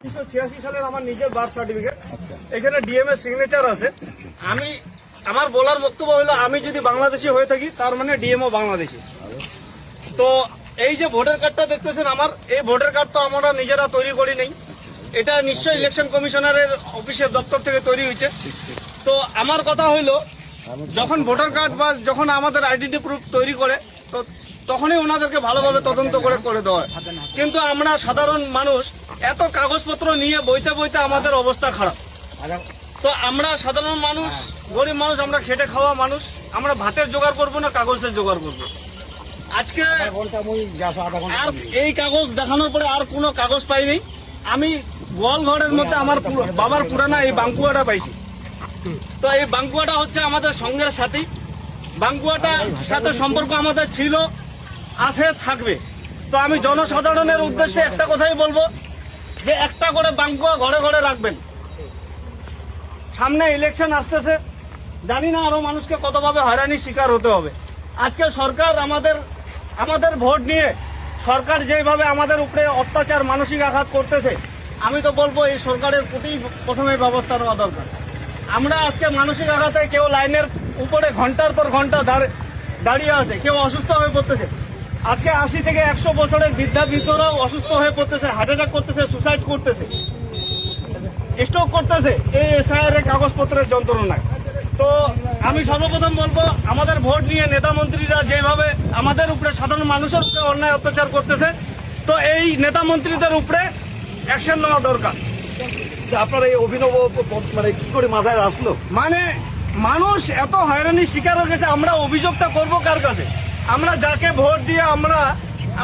1986 সালের আমার নিজের বার্থ সার্টিফিকেট, এখানে ডিএম এর সিগনেচার আছে। আমার বলার বক্তব্য হলো, আমি যদি বাংলাদেশি হয়ে থাকি তার মানে ডিএম ও বাংলাদেশি। তো এই যে ভোটার কার্ডটা দেখতেছেন, আমার এই ভোটার কার্ড তো আমরা নিজেরা তৈরি করি নাই, এটা নিশ্চয়ই ইলেকশন কমিশনারের অফিসের দপ্তর থেকে তৈরি হয়েছে। তো আমার কথা হইলো, যখন ভোটার কার্ড বা যখন আমাদের আইডেন্টি প্রুফ তৈরি করে, তো তখনই ওনাদেরকে ভালোভাবে তদন্ত করে দেওয়া হয়। কিন্তু আমরা সাধারণ মানুষ এত কাগজপত্র নিয়ে বইতে বইতে আমাদের অবস্থা খারাপ। তো আমরা সাধারণ মানুষ, গরিব মানুষ, আমরা খেটে খাওয়া মানুষ, আমরা ভাতের জোগাড় করবো না কাগজের জোগাড় করবো। আজকে আর এই কাগজ দেখানোর পরে আর কোনো কাগজ পাইনি। আমি গোয়াল ঘরের মধ্যে আমার বাবার পুরানা এই বাঙ্কুয়াটা পাইছি। তো এই বাঙ্কুয়াটা হচ্ছে আমাদের সঙ্গের সাথী। বাঙ্কুয়াটার সাথে সম্পর্ক আমাদের ছিল, আছে, থাকবে। তো আমি জনসাধারণের উদ্দেশ্যে একটা কথাই বলবো, যে একটা করে বাঙ্কুয়া ঘরে ঘরে রাখবেন। সামনে ইলেকশন আসতেছে, জানি না আরো মানুষকে কতভাবে হয়রানির শিকার হতে হবে। আজকে সরকার আমাদের ভোট নিয়ে সরকার যেভাবে আমাদের উপরে অত্যাচার, মানসিক আঘাত করতেছে, আমি তো বলবো এই সরকারের প্রতি প্রথমে ব্যবস্থা নেওয়া দরকার। আমরা আজকে মানসিক আঘাতে কেউ লাইনের উপরে ঘন্টার পর ঘন্টা দাঁড়িয়ে আছে, কেউ অসুস্থ হয়ে পড়তেছে। আজকে 80 থেকে 100 বছরের বৃদ্ধরাও অসুস্থ হয়ে পড়তেছে, হার্ট অ্যাটাক করতেছে, সুসাইড করতেছে, স্ট্রোক করতেছে এই এসআইআর এর কাগজপত্রের যন্ত্রণায়। তো আমি সর্বপ্রথম বলবো, আমাদের ভোট নিয়ে নেতা মন্ত্রীরা যেভাবে আমাদের উপরে, সাধারণ মানুষের উপরে অন্যায় অত্যাচার করতেছে, তো এই নেতা মন্ত্রীদের উপরে অ্যাকশন নেওয়া দরকার। আপনার এই অভিনব মানে কি করে মাথায় আসলো? মানে মানুষ এত হয়রানির শিকার হয়ে গেছে, আমরা অভিযোগটা করবো কার কাছে? আমরা যাকে ভোট দিয়ে আমরা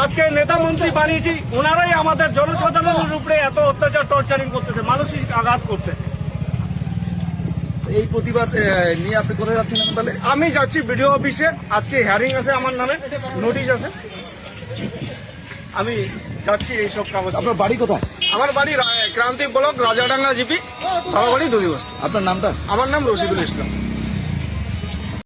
আজকে নেতা মন্ত্রী বানিয়েছি, ওনারাই আমাদের জনসাধারণের উপরে এত অত্যাচার, টর্চারিং করতেছে, মানসিক আঘাত করতেছে। এই প্রতিবাদ নিয়ে আপনি কোথায় যাচ্ছেন তাহলে? আমি যাচ্ছি বিডিও অফিসে, আজকে হিয়ারিং আছে, আমার নামে নোটিশ আছে, আমি যাচ্ছি এইসব কাগজ। আপনার বাড়ি কোথায়? আমার বাড়ি ক্রান্তি ব্লক, রাজাডাঙ্গা জিপি, ধরাবাড়ি, 2 দিবস। আপনার নামটা? আমার নাম রশিদুল ইসলাম।